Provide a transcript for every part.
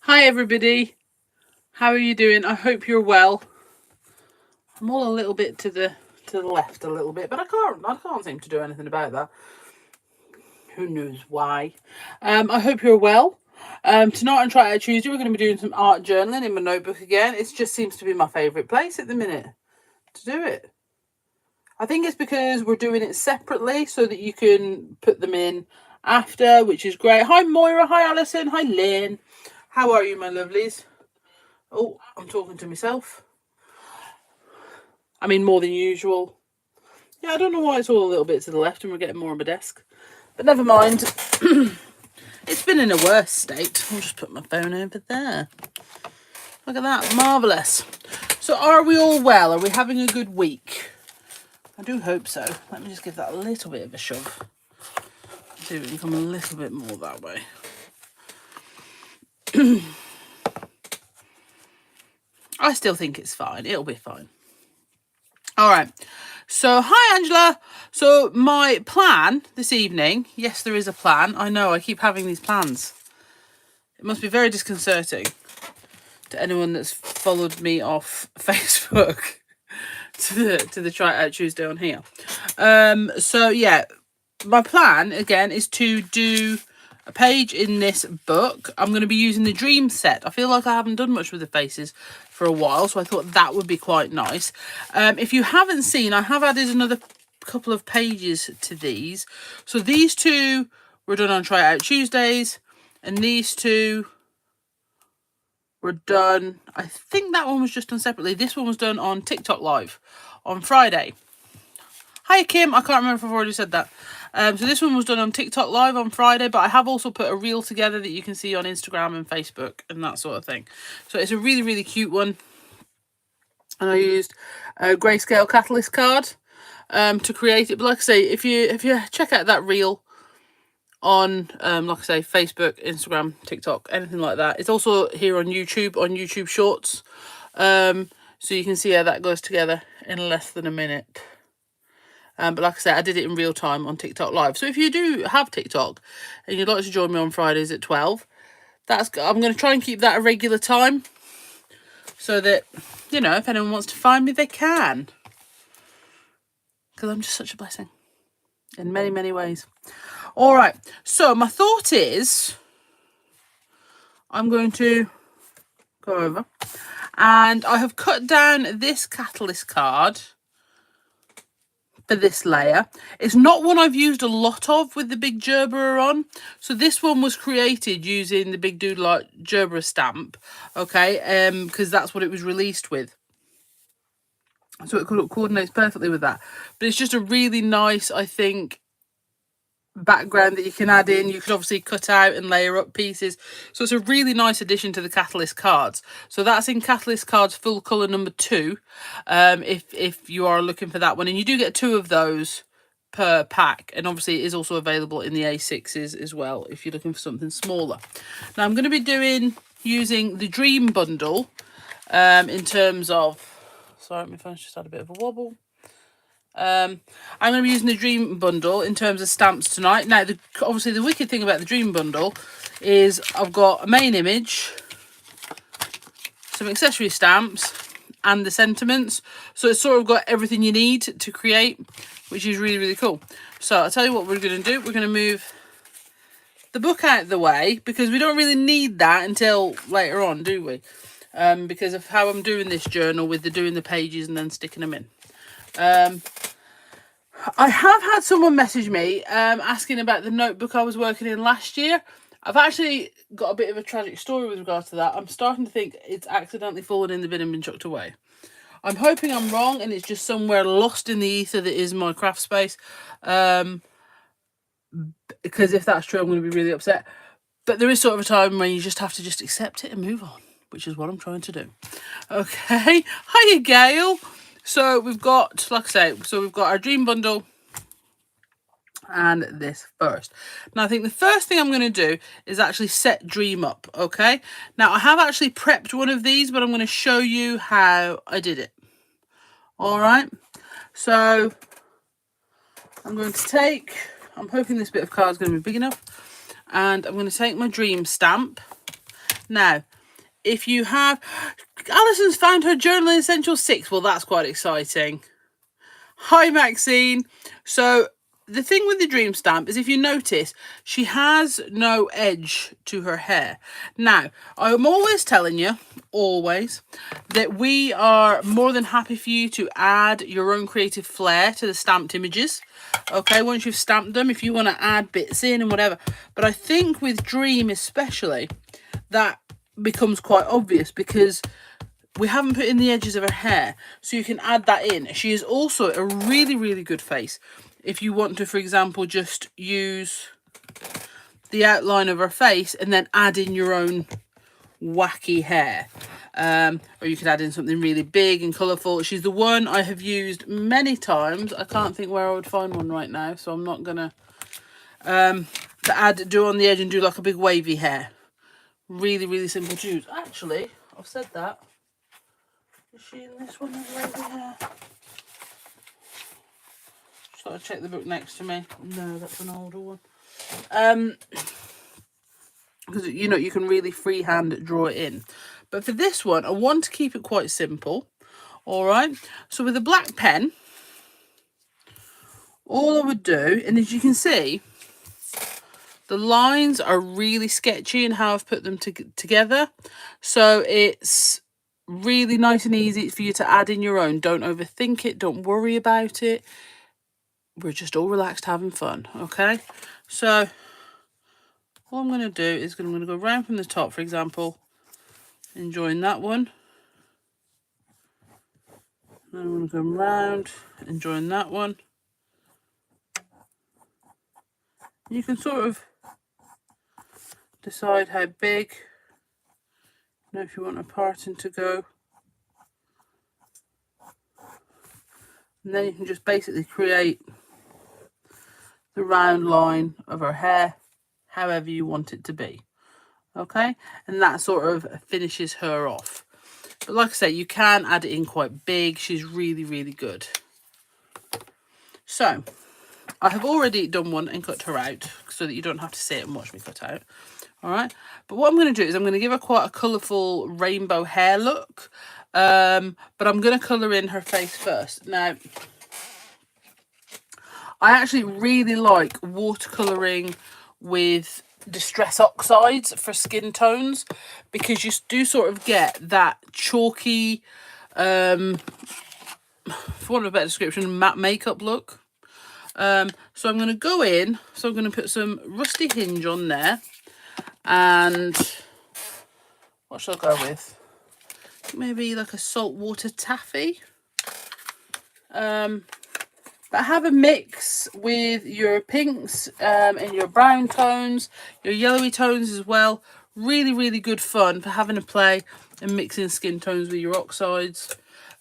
Hi everybody, how are you doing? I hope you're well. I'm all a little bit to the left a little bit, but I can't seem to do anything about that. Who knows why? I hope you're well. Tonight on Try It Out Tuesday, we're going to be doing some art journaling in my notebook again. It just seems to be my favourite place at the minute to do it. I think it's because we're doing it separately so that you can put them in after, which is great. Hi Moira, hi Alison, hi Lynn. How are you, my lovelies? Oh, I'm talking to myself. I mean, more than usual. Yeah, I don't know why it's all a little bit to the left and we're getting more on my desk. But never mind. It's been in a worse state. I'll just put my phone over there. Look at that. Marvellous. So are we all well? Are we having a good week? I do hope so. Let me just give that a little bit of a shove. See if we can come a little bit more that way. I still think it's fine. It'll be fine. All right. So, hi, Angela. So, my plan this evening, yes, there is a plan. I know, I keep having these plans. It must be very disconcerting to anyone that's followed me off Facebook to the Try It Out Tuesday on here. So, yeah, my plan, again, is to do a page in this book. I'm going to be using the dream set. I feel like I haven't done much with the faces for a while, so I thought that would be quite nice. If you haven't seen, I have added another couple of pages to these. So these two were done on Try It Out Tuesdays, and these two were done, I think that one was just done separately. This one was done on TikTok Live on Friday. Hi Kim, I can't remember if I've already said that. So this one was done on TikTok Live on Friday, but I have also put a reel together that you can see on Instagram and Facebook and that sort of thing. So it's a really, really cute one. And I used a grayscale catalyst card to create it. But like I say, if you check out that reel on, like I say, Facebook, Instagram, TikTok, anything like that. It's also here on YouTube Shorts. So you can see how that goes together in less than a minute. But like I said, I did it in real time on TikTok Live. So if you do have TikTok and you'd like to join me on Fridays at 12, I'm going to try and keep that a regular time so that, you know, if anyone wants to find me, they can. Because I'm just such a blessing in many, many ways. All right. So my thought is I'm going to go over and I have cut down this catalyst card for this layer. It's not one I've used a lot of with the big Gerber on. So this one was created using the big Doodle Art Gerber stamp. Okay, because that's what it was released with. So it coordinates perfectly with that. But it's just a really nice, I think, background that you can add in. You could obviously cut out and layer up pieces. So it's a really nice addition to the Catalyst cards. So that's in Catalyst cards full colour number 2. If you are looking for that one. And you do get 2 of those per pack. And obviously it is also available in the A6s as well if you're looking for something smaller. Now I'm going to be using the Dream Bundle in terms of... Sorry, my phone's just had a bit of a wobble. I'm going to be using the Dream Bundle in terms of stamps tonight. Now, obviously, the wicked thing about the Dream Bundle is I've got a main image, some accessory stamps, and the sentiments. So it's sort of got everything you need to create, which is really, really cool. So I'll tell you what we're going to do. We're going to move the book out of the way because we don't really need that until later on, do we? Because of how I'm doing this journal with doing the pages and then sticking them in. I have had someone message me asking about the notebook I was working in last year. I've actually got a bit of a tragic story with regards to that. I'm starting to think it's accidentally fallen in the bin and been chucked away. I'm hoping I'm wrong and it's just somewhere lost in the ether that is my craft space. Because if that's true, I'm going to be really upset. But there is sort of a time when you just have to just accept it and move on, which is what I'm trying to do. Okay. Hiya, Gail. So we've got, like I say, we've got our Dream Bundle and this first. Now, I think the first thing I'm going to do is actually set Dream up, okay? Now, I have actually prepped one of these, but I'm going to show you how I did it. All right? So, I'm going to take, I'm hoping this bit of card is going to be big enough, and I'm going to take my Dream stamp. Now, if you have... Alison's found her Journaling Essentials 6. Well, that's quite exciting. Hi, Maxine. So the thing with the dream stamp is, if you notice, she has no edge to her hair. Now, I'm always telling you, always, that we are more than happy for you to add your own creative flair to the stamped images. Okay, once you've stamped them, if you want to add bits in and whatever. But I think with Dream especially, that becomes quite obvious because we haven't put in the edges of her hair, so you can add that in. She is also a really, really good face if you want to, for example, just use the outline of her face and then add in your own wacky hair. Or you could add in something really big and colourful. She's the one I have used many times. I can't think where I would find one right now, so I'm not going to do on the edge and do like a big wavy hair. Really, really simple to use. Actually, I've said that. Is she in this one with wavy hair? Just thought I'd check the book next to me. No, that's an older one. Because, you know, you can really freehand draw it in. But for this one, I want to keep it quite simple. All right. So with a black pen, all I would do, and as you can see, the lines are really sketchy in how I've put them together. So it's really nice and easy for you to add in your own. Don't overthink it. Don't worry about it. We're just all relaxed having fun. Okay. So all I'm going to do is I'm going to go round from the top, for example, and join that one. Then I'm going to go round and join that one. You can sort of decide how big, you know, if you want a parting to go. And then you can just basically create the round line of her hair however you want it to be. Okay, and that sort of finishes her off. But like I say, you can add it in quite big. She's really, really good. So I have already done one and cut her out so that you don't have to sit and watch me cut out. All right, but what I'm going to do is I'm going to give her quite a colourful rainbow hair look, but I'm going to colour in her face first. Now, I actually really like watercolouring with distress oxides for skin tones, because you do sort of get that chalky, for want of a better description, matte makeup look. So I'm going to go in, so I'm going to put some Rusty Hinge on there, and what shall I go with? Maybe like a saltwater taffy. But have a mix with your pinks and your brown tones, your yellowy tones as well. Really, really good fun for having a play and mixing skin tones with your oxides.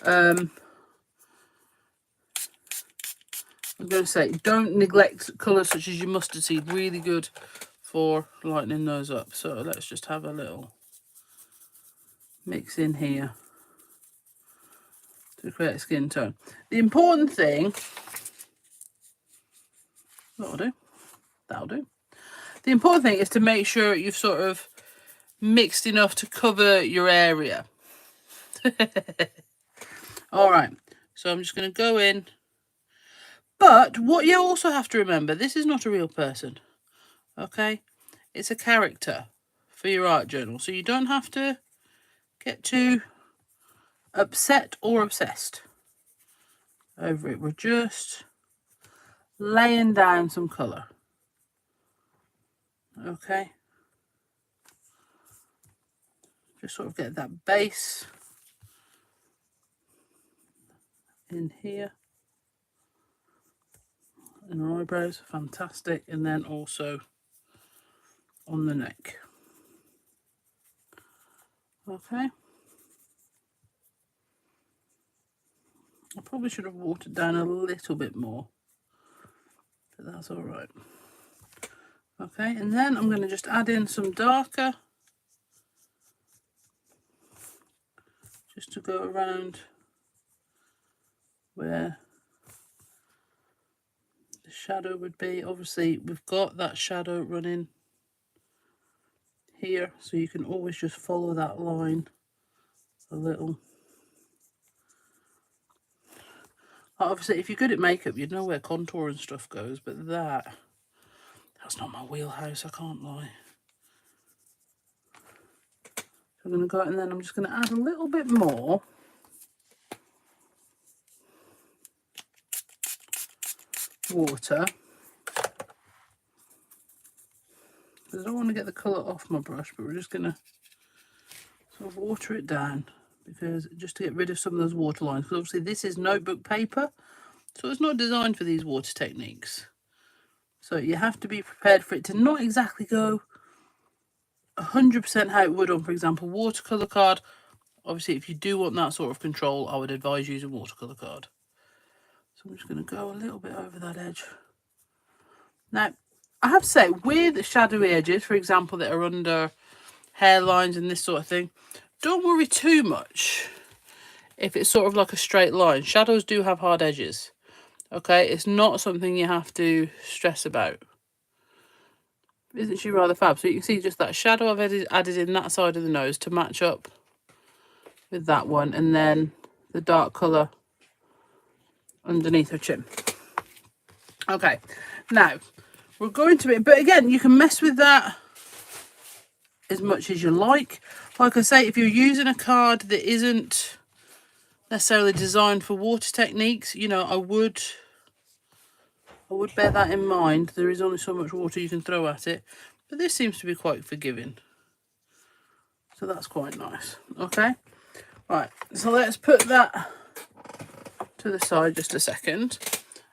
I'm going to say, don't neglect colours such as your mustard seed. Really good for lightening those up. So let's just have a little mix in here to create a skin tone. The important thing... That'll do. The important thing is to make sure you've sort of mixed enough to cover your area. All right, so I'm just going to go in. But what you also have to remember, this is not a real person, okay? It's a character for your art journal, so you don't have to get too upset or obsessed over it. We're just laying down some colour. Okay, just sort of get that base in here, and her eyebrows, fantastic, and then also on the neck. Okay, I probably should have watered down a little bit more, but that's all right. Okay, and then I'm going to just add in some darker, just to go around where the shadow would be. Obviously, we've got that shadow running here, so you can always just follow that line a little. Obviously, if you're good at makeup, you'd know where contour and stuff goes, but that's not my wheelhouse, I can't lie. So I'm going to go, and then I'm just going to add a little bit more water. I don't want to get the colour off my brush, but we're just going to sort of water it down, because just to get rid of some of those water lines, because obviously this is notebook paper, so it's not designed for these water techniques. So you have to be prepared for it to not exactly go 100% how it would on, for example, watercolour card. Obviously, if you do want that sort of control, I would advise using watercolour card. So I'm just going to go a little bit over that edge. Now, I have to say, with shadowy edges, for example, that are under hairlines and this sort of thing, don't worry too much if it's sort of like a straight line. Shadows do have hard edges. Okay, it's not something you have to stress about. Isn't she rather fab? So you can see just that shadow I've added in that side of the nose to match up with that one, and then the dark colour underneath her chin. Okay, now we're going to be, but again, you can mess with that as much as you like. Like I say, if you're using a card that isn't necessarily designed for water techniques, you know, I would bear that in mind. There is only so much water you can throw at it, but this seems to be quite forgiving, so that's quite nice. Okay, right, so let's put that to the side just a second.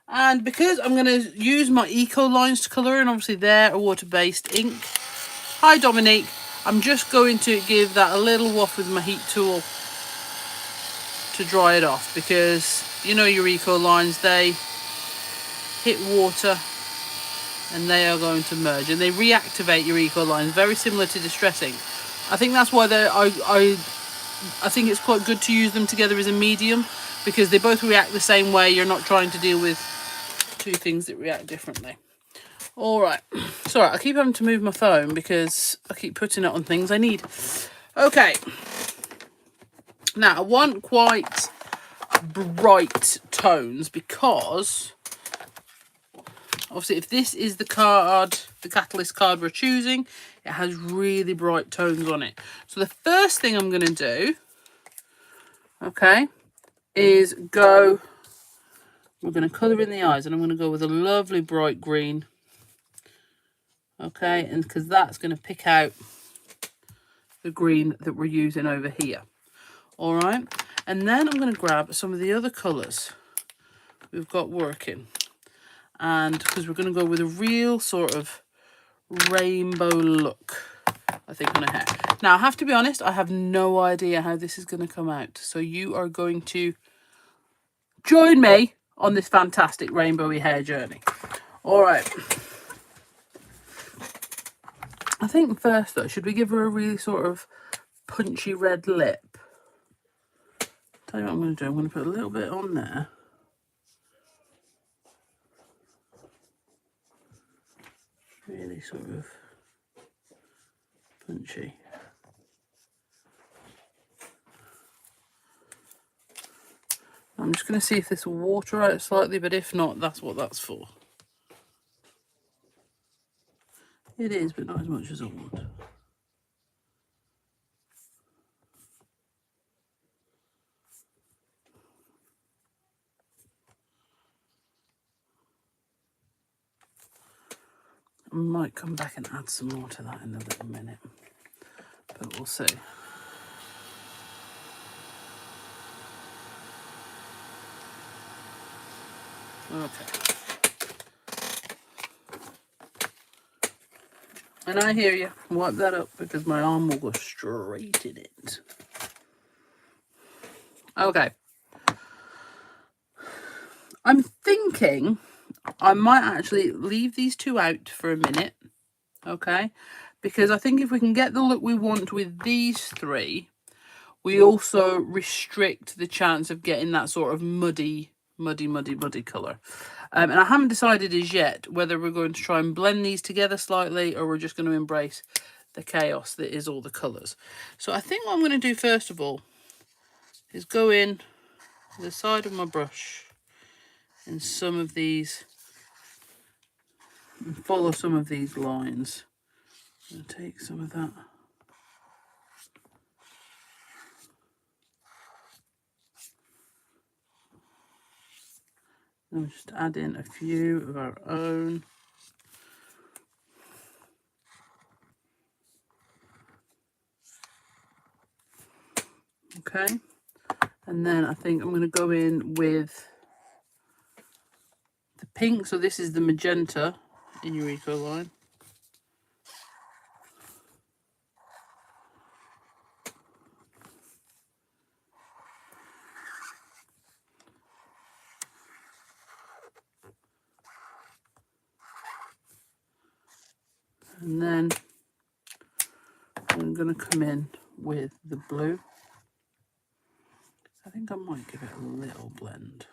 And because I'm going to use my eco lines to colour, and obviously they're a water-based ink. Hi Dominique, I'm just going to give that a little waft with my heat tool to dry it off, because you know your eco lines, they hit water and they are going to merge, and they reactivate your eco lines, very similar to distressing. I think that's why I think it's quite good to use them together as a medium, because they both react the same way. You're not trying to deal with two things that react differently. All right, sorry, I keep having to move my phone because I keep putting it on things I need. Okay, now I want quite bright tones, because obviously if this is the card, the Catalyst card we're choosing, it has really bright tones on it. So the first thing I'm going to do, okay, is we're going to colour in the eyes, and I'm going to go with a lovely bright green. Okay, and because that's going to pick out the green that we're using over here. All right, and then I'm going to grab some of the other colours we've got working, and because we're going to go with a real sort of rainbow look, I think, on her hair. Now I have to be honest, I have no idea how this is going to come out, so you are going to join me on this fantastic rainbowy hair journey. All right, I think first though, should we give her a really sort of punchy red lip? Tell you what I'm going to do, I'm going to put a little bit on there. Really sort of punchy. I'm just going to see if this will water out slightly, but if not, that's what that's for. It is, but not as much as I want. I might come back and add some more to that in a little minute, but we'll see. Okay. And I hear you. Wipe that up, because my arm will go straight in it. Okay. I'm thinking I might actually leave these two out for a minute. Okay. Because I think if we can get the look we want with these three, we also restrict the chance of getting that sort of muddy colour. And I haven't decided as yet whether we're going to try and blend these together slightly, or we're just going to embrace the chaos that is all the colours. So I think what I'm going to do first of all is go in the side of my brush in some of these and follow some of these lines. I'm going to take some of that. And we'll just add in a few of our own. Okay, and then I think I'm going to go in with the pink. So this is the magenta in your eco line. And then I'm going to come in with the blue. I think I might give it a little blend.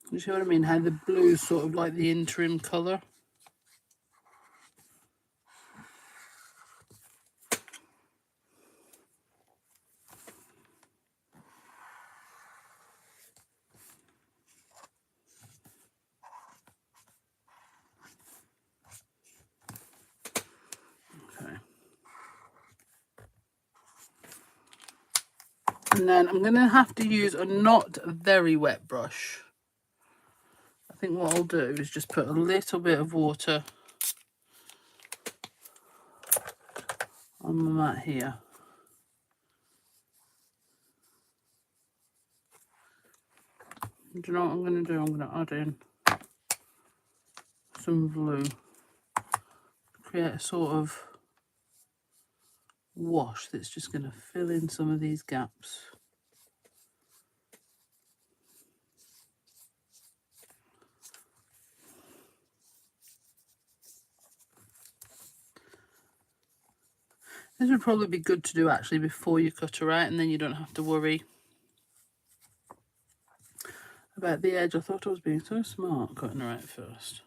You see what I mean? How the blue is sort of like the interim colour. Okay. And then I'm going to have to use a not very wet brush. I think what I'll do is just put a little bit of water on my mat here. Do you know what I'm going to do? I'm going to add in some blue. Create a sort of wash that's just going to fill in some of these gaps. This would probably be good to do actually before you cut her out, and then you don't have to worry about the edge. I thought I was being so smart cutting her out first.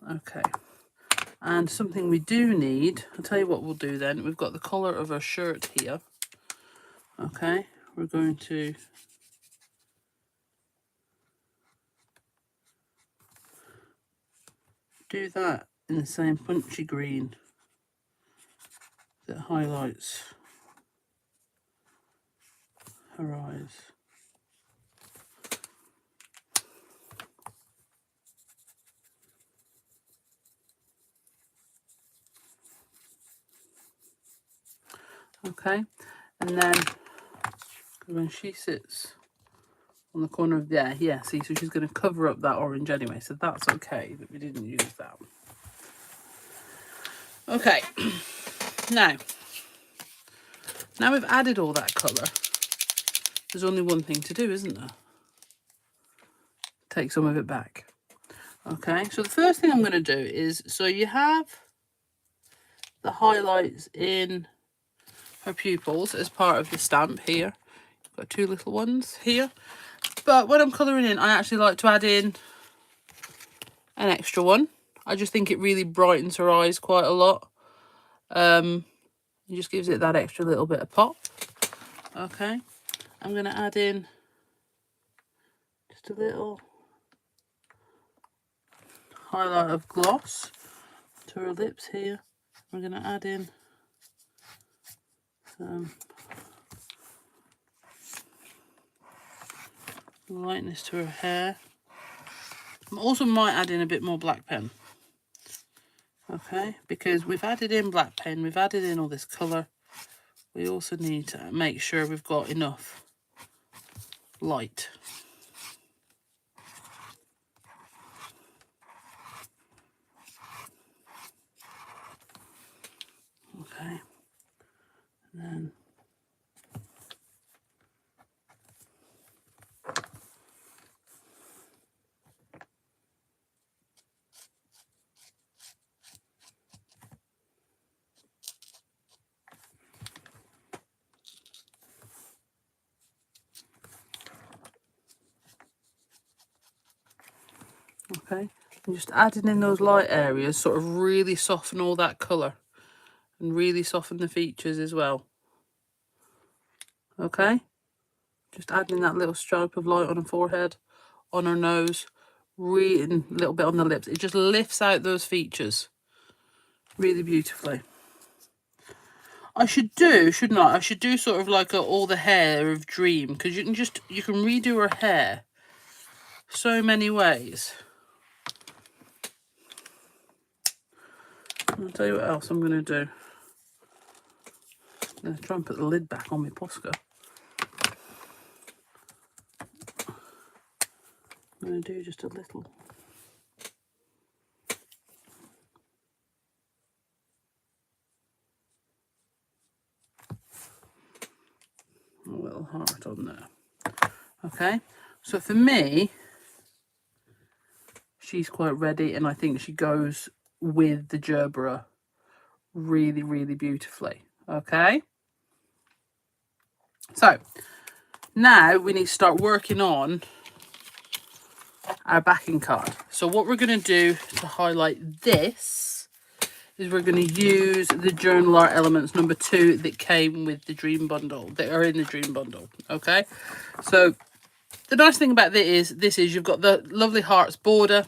Okay, and something we do need, I'll tell you what we'll do then. We've got the collar of our shirt here. Okay, we're going to do that in the same punchy green that highlights her eyes. Okay, and then when she sits on the corner of there, yeah, see, so she's going to cover up that orange anyway, so that's okay that we didn't use that. Okay, now we've added all that colour, there's only one thing to do, isn't there? Take some of it back. Okay, so the first thing I'm going to do is, so you have the highlights in her pupils as part of the stamp here. Got two little ones here. But when I'm colouring in, I actually like to add in an extra one. I just think it really brightens her eyes quite a lot. It just gives it that extra little bit of pop. Okay, I'm going to add in just a little highlight of gloss to her lips here. We're going to add in some lightness to her hair. I also might add in a bit more black pen. Okay, because we've added in black pen, we've added in all this colour. We also need to make sure we've got enough light. Okay, and then Okay, and just adding in those light areas sort of really soften all that colour and really soften the features as well. Okay, just adding that little stripe of light on her forehead, on her nose, and a little bit on the lips. It just lifts out those features really beautifully. I should do, shouldn't I? I should do sort of like all the hair of Dream, because you can redo her hair so many ways. I'll tell you what else I'm going to do. I'm going to try and put the lid back on my Posca. I'm going to do just a little. A little heart on there. Okay, so for me, she's quite ready, and I think she goes with the gerbera really, really beautifully. Okay, so now we need to start working on our backing card. So what we're going to do to highlight this is we're going to use the Journal Art Elements number 2 that came with the Dream Bundle, that are in the Dream Bundle. Okay, so the nice thing about this is you've got the lovely hearts border,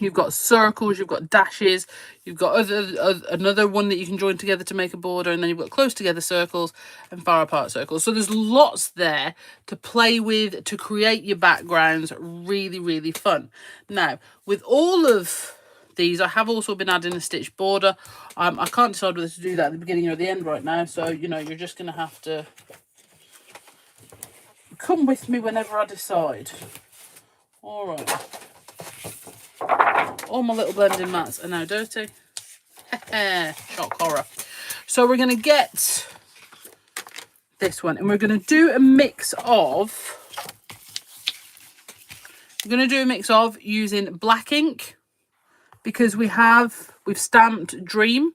you've got circles, you've got dashes, you've got another one that you can join together to make a border, and then you've got close together circles and far apart circles. So there's lots there to play with, to create your backgrounds. Really, really fun. Now, with all of these, I have also been adding a stitch border. I can't decide whether to do that at the beginning or at the end right now, so, you know, you're just going to have to come with me whenever I decide. All right. All my little blending mats are now dirty. Shock horror. So we're going to get this one, and we're going to do a mix of... We're going to do a mix of using black ink, because we've stamped Dream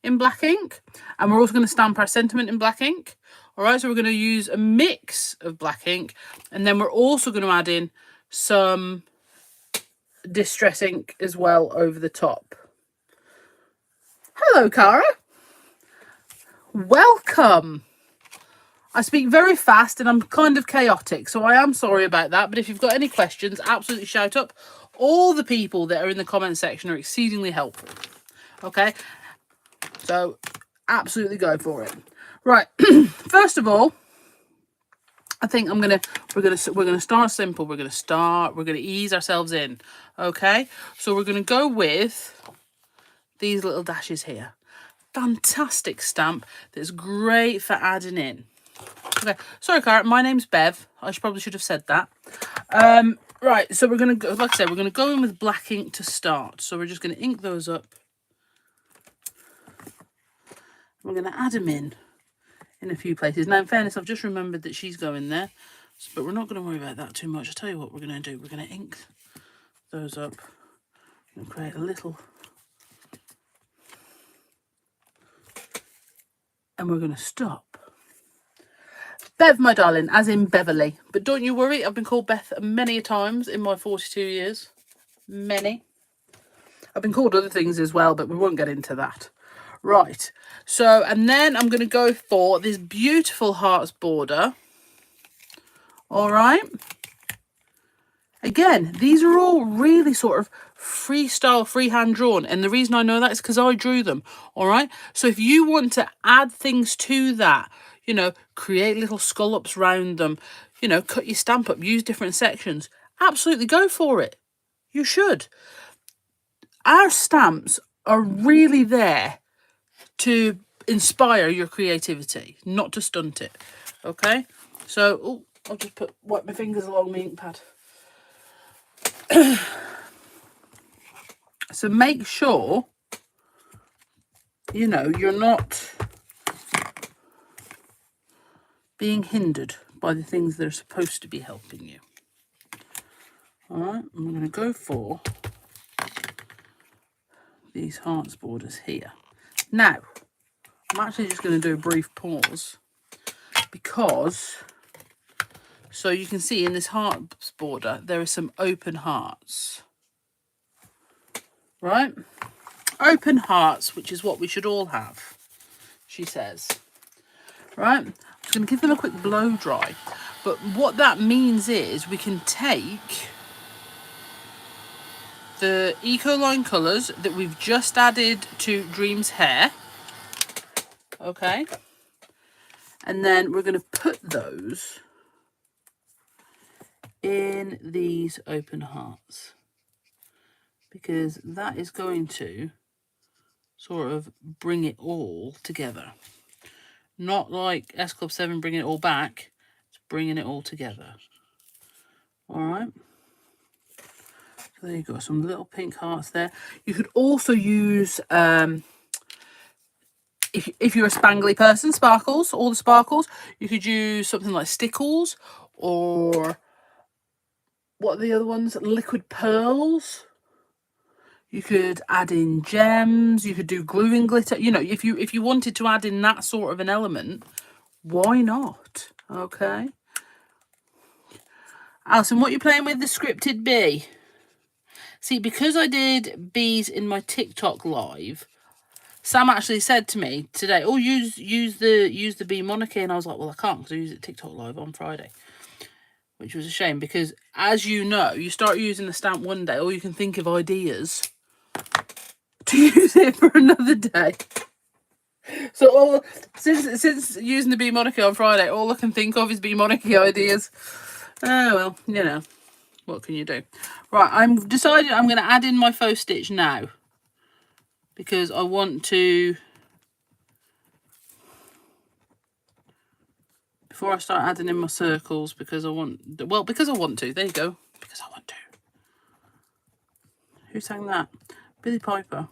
in black ink, and we're also going to stamp our sentiment in black ink. All right, so we're going to use a mix of black ink, and then we're also going to add in some distress ink as well over the top. Hello, Cara. Welcome. I speak very fast and I'm kind of chaotic, so I am sorry about that. But if you've got any questions, absolutely shout up. All the people that are in the comment section are exceedingly helpful. Okay, so absolutely go for it. Right. First of all, I think we're gonna start simple. We're gonna ease ourselves in. Okay, so we're gonna go with these little dashes here. Fantastic stamp that's great for adding in. Okay, sorry, Cara, my name's Bev. I probably should have said that. Right, so we're gonna go, like I said, we're gonna go in with black ink to start. So we're just gonna ink those up. We're gonna add them in a few places. Now, in fairness, I've just remembered that she's going there, but we're not going to worry about that too much. I'll tell you what we're going to do. We're going to ink those up and create a little, and we're going to stop. Bev, my darling, as in Beverly. But don't you worry, I've been called Beth many times in my 42 years. Many. I've been called other things as well, but we won't get into that. Right, so, and then I'm going to go for this beautiful hearts border. All right. Again, these are all really sort of freestyle, freehand drawn. And the reason I know that is because I drew them. All right. So if you want to add things to that, you know, create little scallops round them, you know, cut your stamp up, use different sections, absolutely go for it. You should. Our stamps are really there to inspire your creativity, not to stunt it. Okay, so I'll just wipe my fingers along my ink pad. So make sure, you know, you're not being hindered by the things that are supposed to be helping you. All right, I'm going to go for these hearts borders here. Now, I'm actually just going to do a brief pause because So you can see in this hearts border, there are some open hearts. Right? Open hearts, which is what we should all have, she says. Right? I'm just going to give them a quick blow dry. But what that means is we can take the Ecoline colours that we've just added to Dream's hair. Okay? And then we're going to put those in these open hearts. Because that is going to sort of bring it all together. Not like S Club 7 bringing it all back. It's bringing it all together. Alright. So there you go. Some little pink hearts there. You could also use, if you're a spangly person, sparkles, all the sparkles. You could use something like stickles, or what are the other ones? Liquid pearls. You could add in gems. You could do gluing glitter. You know, if you wanted to add in that sort of an element, why not? Okay. Alison, what are you playing with? The scripted bee. See, because I did bees in my TikTok live, Sam actually said to me today, "Oh, use the bee monarchy," and I was like, "Well, I can't because I use it TikTok live on Friday," which was a shame because, as you know, you start using the stamp one day, or you can think of ideas to use it for another day. So since using the bee monarchy on Friday, all I can think of is bee monarchy ideas. Oh well, you know, what can you do? Right, I'm decided I'm going to add in my faux stitch now because I want to, before I start adding in my circles, because I want to. There you go. Because I want to. Who sang that? Billy Piper.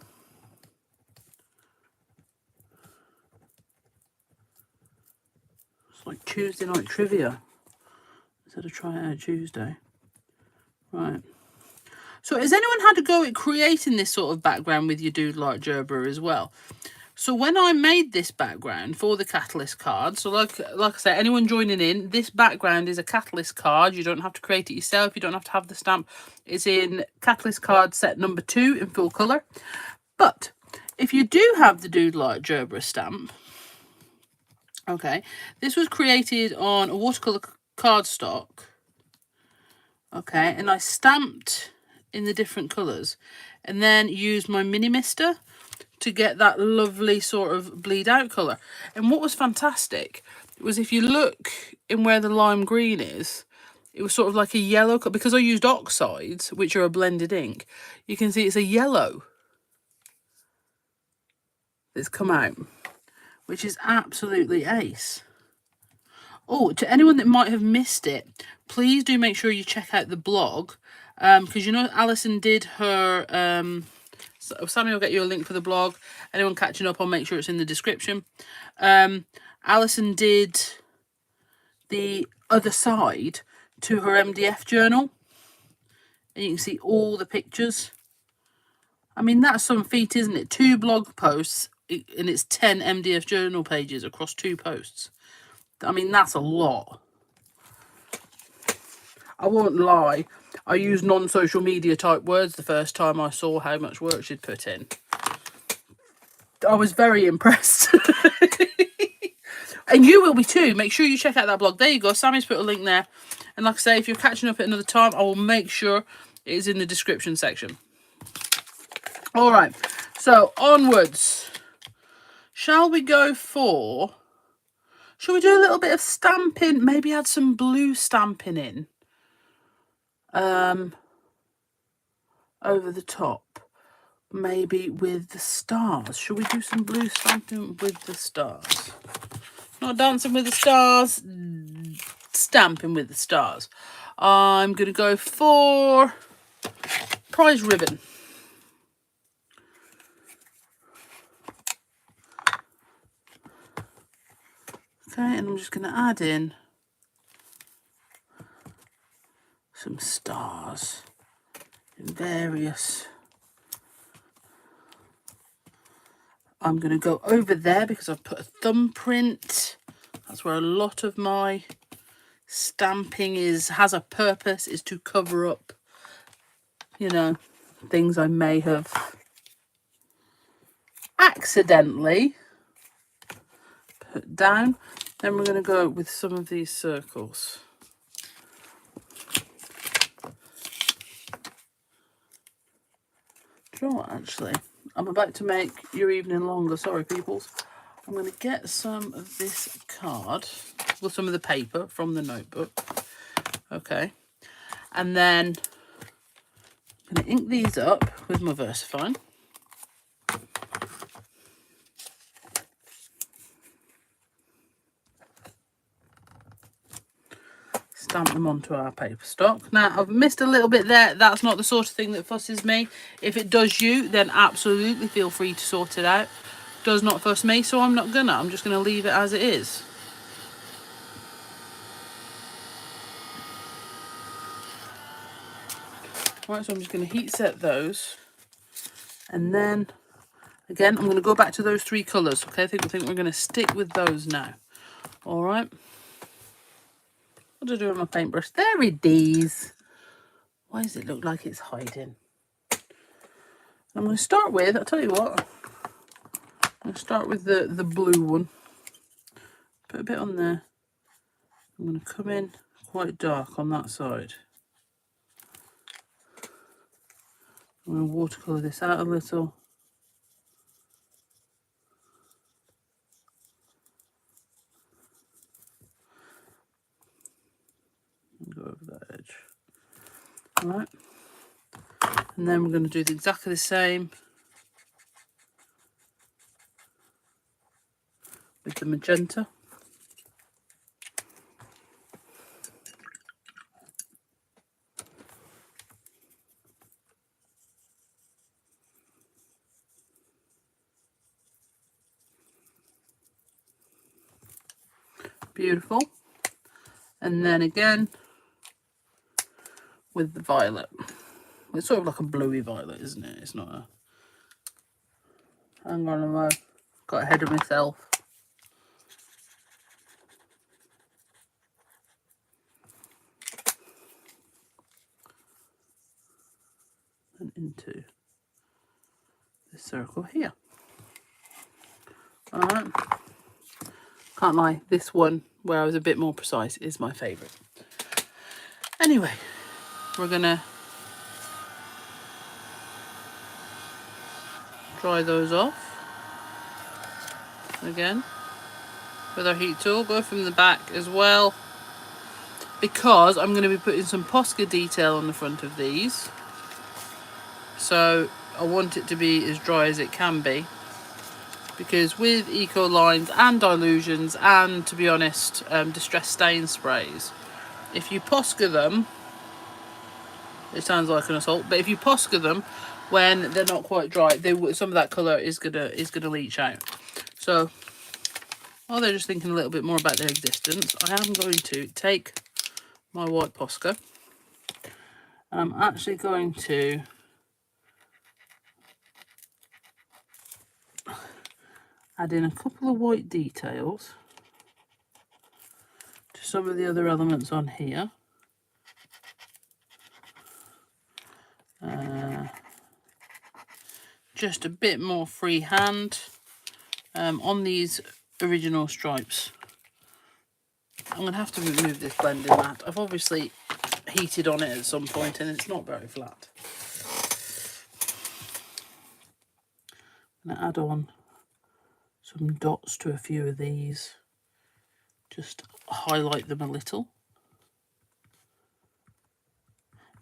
It's like Tuesday night trivia instead of Try It Out Tuesday. Right. So has anyone had a go at creating this sort of background with your Doodle Art Gerber as well? So when I made this background for the Catalyst card, so like I said, anyone joining in, this background is a Catalyst card. You don't have to create it yourself. You don't have to have the stamp. It's in Catalyst card set number 2 in full colour. But if you do have the Doodle Art Gerber stamp, okay, this was created on a watercolour cardstock. Okay, and I stamped in the different colours and then used my mini mister to get that lovely sort of bleed out colour. And what was fantastic was, if you look in where the lime green is, it was sort of like a yellow, because I used oxides, which are a blended ink. You can see it's a yellow that's come out, which is absolutely ace. Oh, to anyone that might have missed it, please do make sure you check out the blog, because you know Alison did her, so Sammy will get you a link for the blog. Anyone catching up, I'll make sure it's in the description. Alison did the other side to her MDF journal, and you can see all the pictures. I mean, that's some feat, isn't it? 2 blog posts, and it's 10 MDF journal pages across 2 posts. I mean, that's a lot. I won't lie, I used non-social media type words the first time I saw how much work she'd put in. I was very impressed. And you will be too. Make sure you check out that blog. There you go. Sammy's put a link there. And like I say, if you're catching up at another time, I will make sure it is in the description section. All right. So onwards. Shall we go for... Shall we do a little bit of stamping? Maybe add some blue stamping in. Over the top. Maybe with the stars. Shall we do some blue stamping with the stars? Not dancing with the stars, stamping with the stars. I'm going to go for prize ribbon. Okay, and I'm just going to add in some stars in various... I'm going to go over there because I've put a thumbprint. That's where a lot of my stamping has a purpose, is to cover up, you know, things I may have accidentally put down. Then we're going to go with some of these circles. Do you know what, actually? I'm about to make your evening longer. Sorry, peoples. I'm going to get some of this card, well, some of the paper from the notebook. Okay. And then I'm going to ink these up with my VersaFine. Stamp them onto our paper stock. Now, I've missed a little bit there. That's not the sort of thing that fusses me. If it does you, then absolutely feel free to sort it out. Does not fuss me, so I'm not gonna. I'm just gonna leave it as it is. Right, so I'm just gonna heat set those. And then, again, I'm gonna go back to those 3 colours. Okay, I think we're gonna stick with those now. All right. What do I do with my paintbrush? There it is. Why does it look like it's hiding? I'm going to start with, I'll tell you what, I'm going to start with the blue one. Put a bit on there. I'm going to come in quite dark on that side. I'm going to watercolour this out a little. And go over that edge. Alright. And then we're going to do exactly the same with the magenta. Beautiful. And then again with the violet. It's sort of like a bluey violet, isn't it? It's not a... Hang on a moment. Got ahead of myself. And into this circle here. Alright. Can't lie, this one where I was a bit more precise is my favourite. Anyway, we're gonna dry those off again with our heat tool. Go from the back as well, because I'm going to be putting some Posca detail on the front of these, so I want it to be as dry as it can be, because with eco lines and dilutions and, to be honest, distress stain sprays, if you Posca them, it sounds like an assault, but if you Posca them when they're not quite dry, some of that colour is gonna leach out. So while they're just thinking a little bit more about their existence, I am going to take my white Posca, and I'm actually going to add in a couple of white details to some of the other elements on here. Just a bit more freehand on these original stripes. I'm going to have to remove this blending mat. I've obviously heated on it at some point and it's not very flat. I'm going to add on some dots to a few of these. Just highlight them a little.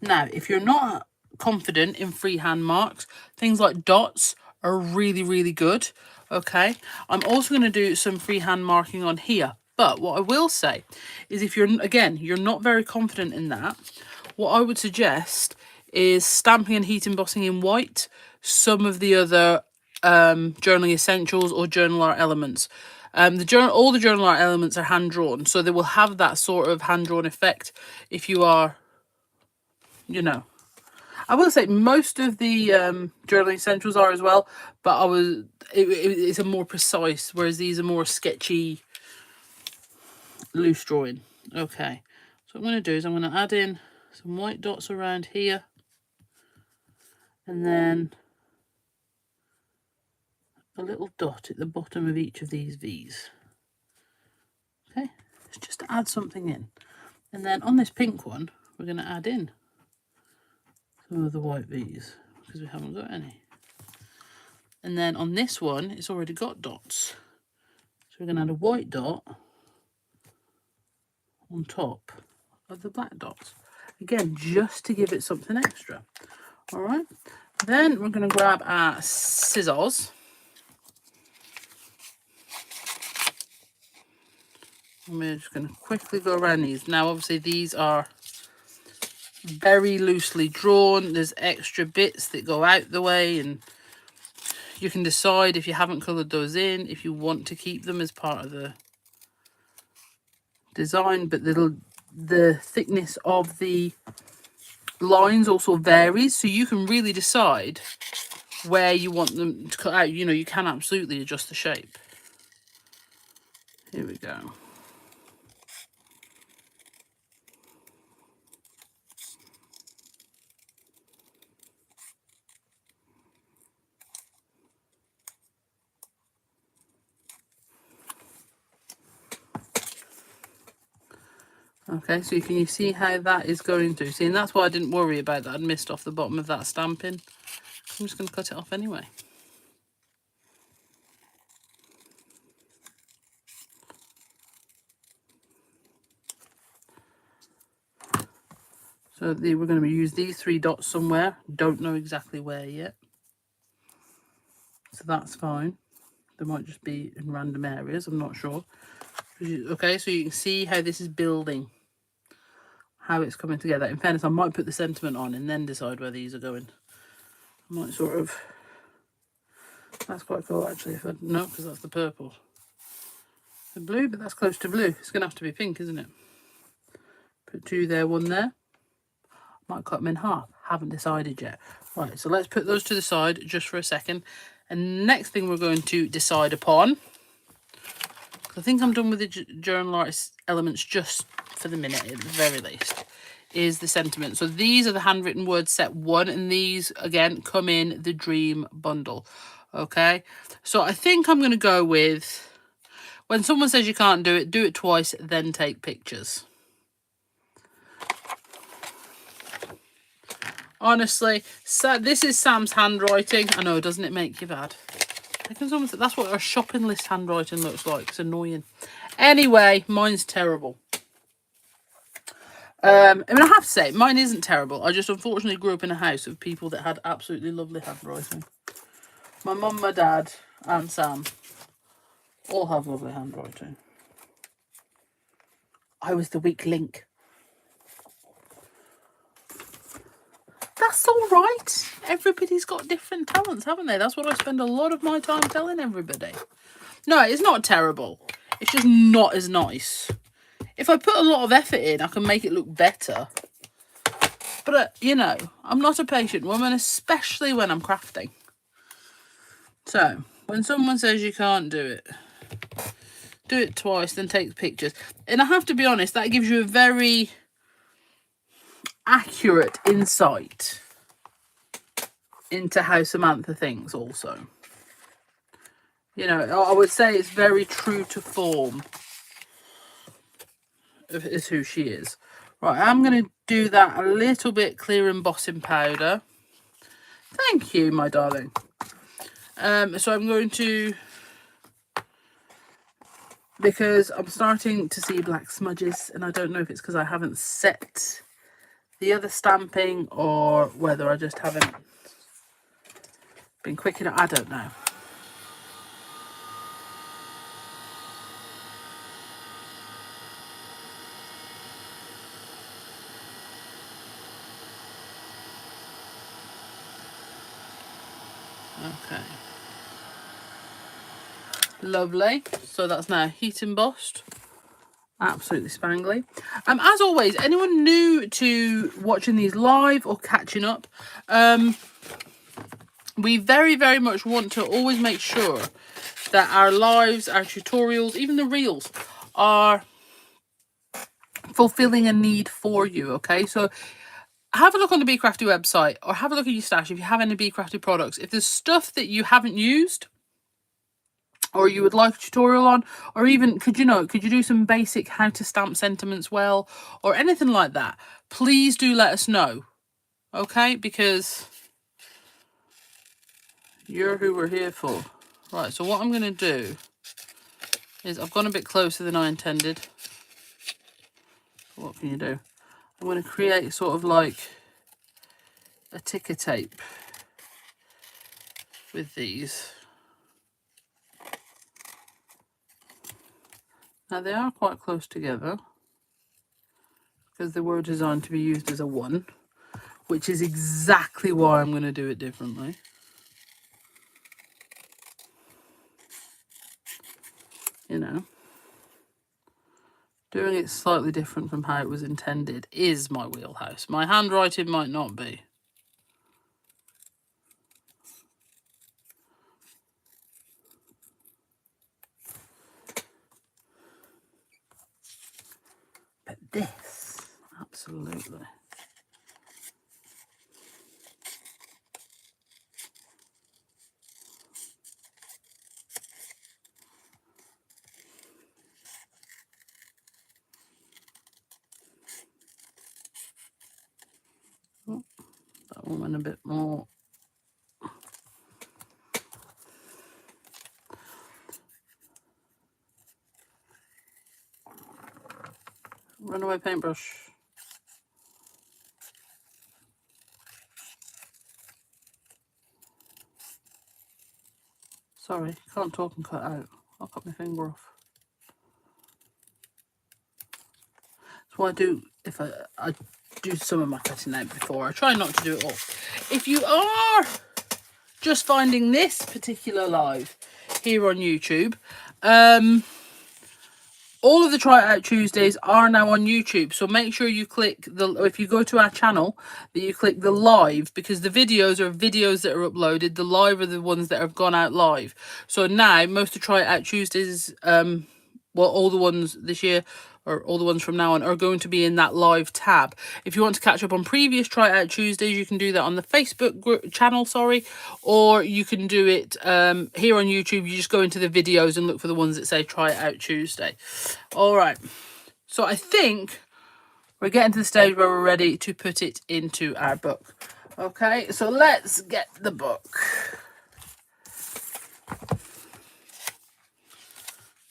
Now, if you're not confident in freehand marks, things like dots are really, really good. Okay, I'm also going to do some freehand marking on here, but what I will say is, if you're not very confident in that, what I would suggest is stamping and heat embossing in white some of the other journaling essentials or journal art elements. All the journal art elements are hand drawn, so they will have that sort of hand drawn effect if you are, you know. I will say most of the journaling essentials are as well, but it's a more precise, whereas these are more sketchy, loose drawing. Okay, So what I'm going to do is I'm going to add in some white dots around here, and then a little dot at the bottom of each of these V's. Okay, it's just to add something in. And then on this pink one, we're going to add in some of the white V's because we haven't got any. And then on this one, it's already got dots. So we're going to add a white dot on top of the black dots. Again, just to give it something extra. All right. Then we're going to grab our scissors. And we're just going to quickly go around these. Now, obviously, these are very loosely drawn. There's extra bits that go out the way, and you can decide if you haven't coloured those in, if you want to keep them as part of the design. But the thickness of the lines also varies, so you can really decide where you want them to cut out. You know, you can absolutely adjust the shape. Here we go. Okay, so can you see how that is going to? See, and that's why I didn't worry about that. I'd missed off the bottom of that stamping. I'm just going to cut it off anyway. So we're going to use these 3 dots somewhere. Don't know exactly where yet. So that's fine. They might just be in random areas. I'm not sure. Okay, so you can see how this is building. How it's coming together. In fairness, I might put the sentiment on and then decide where these are going. I might sort of... That's quite cool, actually. If I... No, because that's the purple. The blue, but that's close to blue. It's going to have to be pink, isn't it? Put 2 there, 1 there. Might cut them in half. Haven't decided yet. Right, so let's put those to the side just for a second. And next thing we're going to decide upon, I think I'm done with the journal artist elements just for the minute, at the very least, is the sentiment. So these are the handwritten words set 1, and these, again, come in the dream bundle. Okay, so I think I'm going to go with, when someone says you can't do it twice, then take pictures. Honestly, so this is Sam's handwriting. I know, doesn't it make you bad? That's what our shopping list handwriting looks like. It's annoying. Anyway, mine's terrible. I mean, I have to say, mine isn't terrible. I just unfortunately grew up in a house of people that had absolutely lovely handwriting. My mum, my dad, and Sam all have lovely handwriting. I was the weak link. That's all right. Everybody's got different talents, haven't they? That's what I spend a lot of my time telling everybody. No, it's not terrible. It's just not as nice. If I put a lot of effort in, I can make it look better. But, you know, I'm not a patient woman, especially when I'm crafting. So, when someone says you can't do it twice, then take pictures. And I have to be honest, that gives you a very accurate insight into how Samantha thinks also. You know, I would say it's very true to form. Is who she is. Right, I'm going to do that a little bit clear embossing powder. Thank you, my darling. So I'm going to, because I'm starting to see black smudges, and I don't know if it's because I haven't set the other stamping or whether I just haven't been quick enough. I don't know. Okay. Lovely. So that's now heat embossed. Absolutely spangly. As always, anyone new to watching these live or catching up, we very, very much want to always make sure that our lives, our tutorials, even the reels, are fulfilling a need for you. Okay, so have a look on the Bee Crafty website, or have a look at your stash if you have any Bee Crafty products. If there's stuff that you haven't used or you would like a tutorial on, or even could you do some basic how to stamp sentiments well, or anything like that, please do let us know. Okay, because you're who we're here for. Right, so what I'm going to do is, I've gone a bit closer than I intended. What can you do? I'm going to create sort of like a ticker tape with these. Now they are quite close together because they were designed to be used as a one, which is exactly why I'm going to do it differently. You know, doing it slightly different from how it was intended is my wheelhouse. My handwriting might not be. But this, absolutely. Oh, that one went a bit more. Runaway paintbrush. Sorry, can't talk and cut out. I'll cut my finger off. That's what I do if I do some of my cutting out before. I try not to do it all. If you are just finding this particular live here on YouTube, all of the Try It Out Tuesdays are now on YouTube, so make sure you click if you go to our channel, that you click the live, because the videos are videos that are uploaded. The live are the ones that have gone out live. So now most of Try It Out Tuesdays, well, all the ones this year, or all the ones from now on, are going to be in that live tab. If you want to catch up on previous Try It Out Tuesdays, you can do that on the Facebook channel, or you can do it here on YouTube. You just go into the videos and look for the ones that say Try It Out Tuesday. All right, so I think we're getting to the stage where we're ready to put it into our book. Okay, so let's get the book.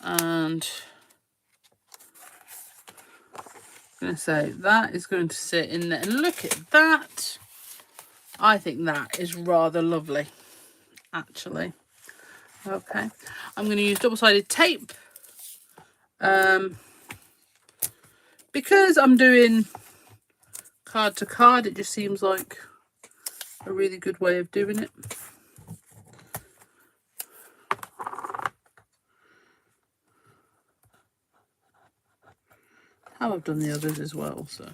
And I'm going to say that is going to sit in there, and look at that. I think that is rather lovely, actually. Okay, I'm going to use double-sided tape because I'm doing card to card. It just seems like a really good way of doing it. How I've done the others as well, so.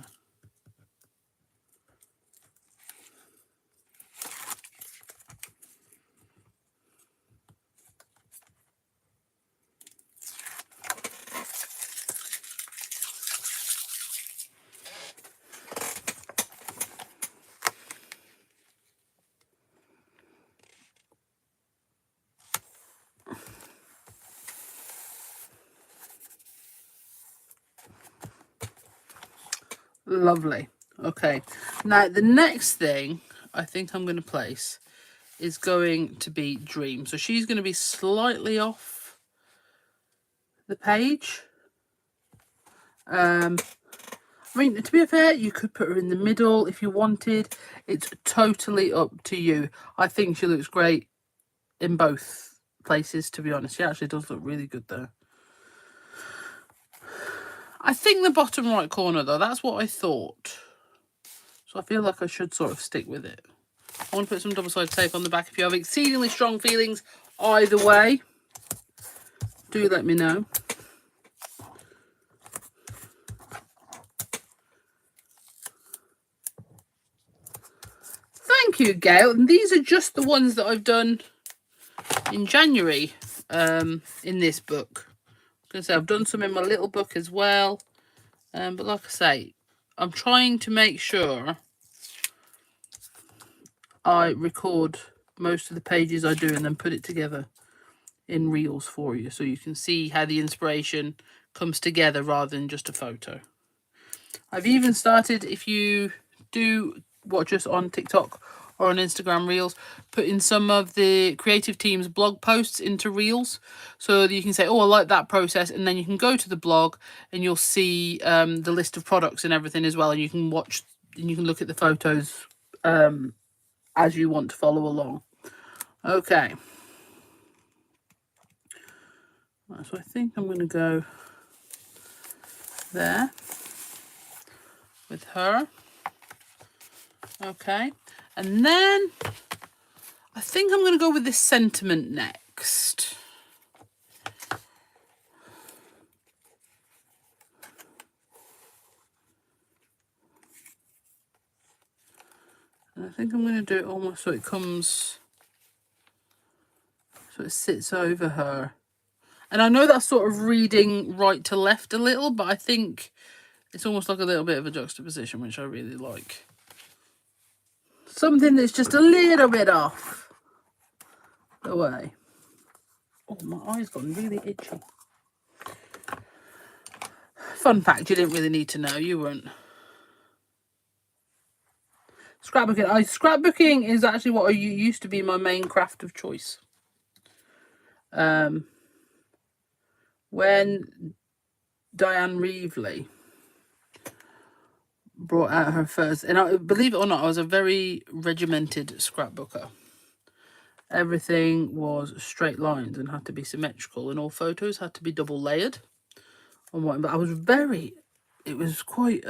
Lovely. Okay, now the next thing I think I'm going to place is going to be Dream. So she's going to be slightly off the page. I mean, to be fair, you could put her in the middle if you wanted. It's totally up to you. I think she looks great in both places, to be honest. She actually does look really good there. I think the bottom right corner, though, that's what I thought. So I feel like I should sort of stick with it. I want to put some double-sided tape on the back. If you have exceedingly strong feelings either way, do let me know. Thank you, Gail. And these are just the ones that I've done in January in this book. I was going to say, I've done some in my little book as well. But like I say, I'm trying to make sure I record most of the pages I do and then put it together in reels for you, so you can see how the inspiration comes together rather than just a photo. I've even started, if you do watch us on TikTok or on Instagram Reels, putting some of the creative team's blog posts into Reels, so that you can say, oh, I like that process, and then you can go to the blog and you'll see the list of products and everything as well, and you can watch and you can look at the photos as you want to follow along. Okay. Right, so I think I'm going to go there with her. Okay, and then I think I'm going to go with this sentiment next. And I think I'm going to do it almost so it comes, so it sits over her. And I know that's sort of reading right to left a little, but I think it's almost like a little bit of a juxtaposition, which I really like. Something that's just a little bit off the way. Oh, my eye's gone really itchy. Fun fact you didn't really need to know, you weren't. Scrapbooking. Scrapbooking is actually what used to be my main craft of choice. When Diane Reevely brought out her first, and I believe it or not, I was a very regimented scrapbooker. Everything was straight lines and had to be symmetrical, and all photos had to be double layered. But I was it was quite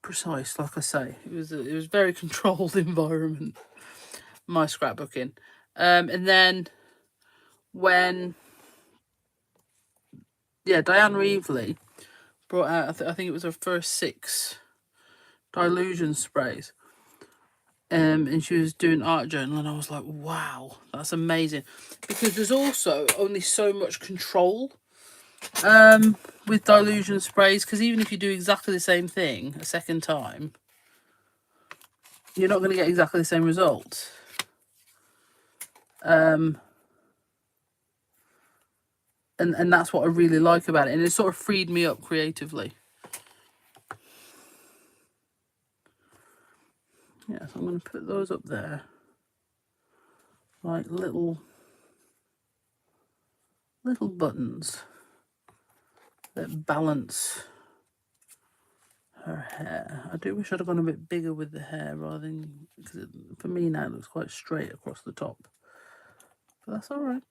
precise, like I say. It was very controlled environment, my scrapbooking. And then when Diane Reevely brought out, I think it was her first 6 dilution sprays. And she was doing art journal, and I was like, wow, that's amazing. Because there's also only so much control with dilution sprays, because even if you do exactly the same thing a second time, you're not going to get exactly the same result. And that's what I really like about it, and it sort of freed me up creatively. Yeah, so I'm going to put those up there, like little buttons that balance her hair. I do wish I'd have gone a bit bigger with the hair rather than, because for me now it looks quite straight across the top, but that's all right.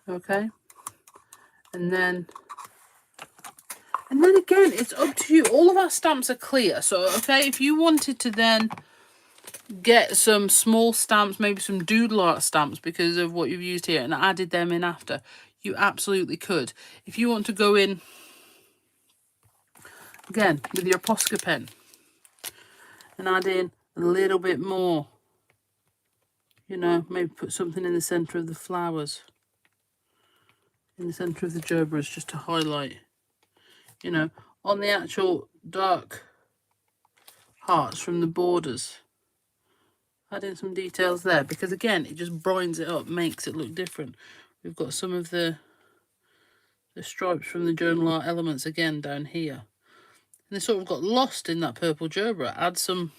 Okay, and then again, it's up to you. All of our stamps are clear, so okay, if you wanted to then get some small stamps, maybe some doodle art stamps because of what you've used here, and added them in after, you absolutely could. If you want to go in again with your Posca pen and add in a little bit more, you know, maybe put something in the center of the flowers, in the center of the gerbils, just to highlight, you know, on the actual dark hearts from the borders. Add in some details there, because again, it just brightens it up, makes it look different. We've got some of the stripes from the journal art elements again down here, and they sort of got lost in that purple gerbera. Add some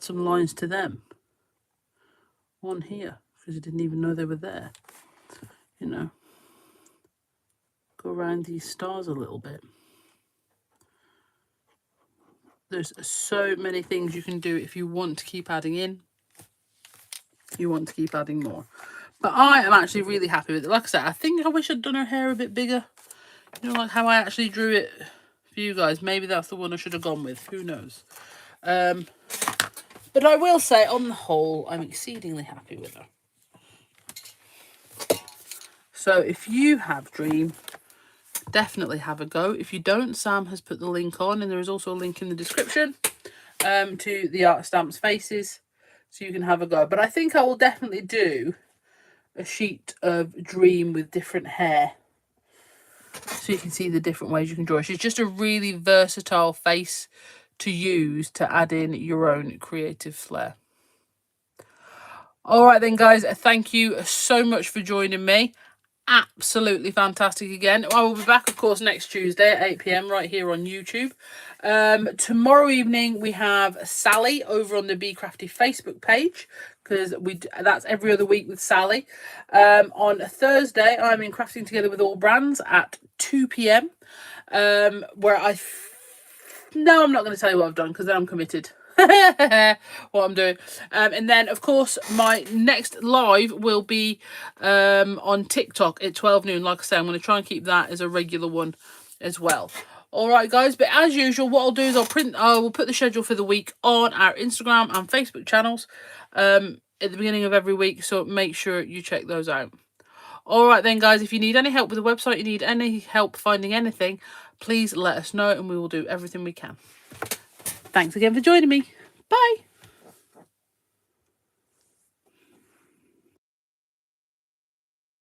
lines to them. One here, because you didn't even know they were there. You know, go around these stars a little bit. There's so many things you can do if you want to keep adding in. You want to keep adding more. But I am actually really happy with it. Like I said, I think I wish I'd done her hair a bit bigger. You know, like how I actually drew it for you guys. Maybe that's the one I should have gone with. Who knows? But I will say, on the whole, I'm exceedingly happy with her. So if you have Dream, definitely have a go. If you don't, Sam has put the link on, and there is also a link in the description to the art stamps faces, so you can have a go. But I think I will definitely do a sheet of Dream with different hair, so you can see the different ways you can draw. She's just a really versatile face to use to add in your own creative flair. All right then, guys, thank you so much for joining me. Absolutely fantastic again. I will be back, of course, next Tuesday at 8 p.m. right here on YouTube. Tomorrow evening we have Sally over on the Bee Crafty Facebook page, because that's every other week with Sally. On Thursday I'm in Crafting Together with All Brands at 2 p.m. where no, I'm not going to tell you what I've done, because then I'm committed. What I'm doing. And then, of course, my next live will be on TikTok at 12 noon. Like I say, I'm going to try and keep that as a regular one as well. All right, guys. But as usual, what I'll do is I will put the schedule for the week on our Instagram and Facebook channels at the beginning of every week. So make sure you check those out. All right then, guys, if you need any help with the website, you need any help finding anything, please let us know and we will do everything we can. Thanks again for joining me. Bye.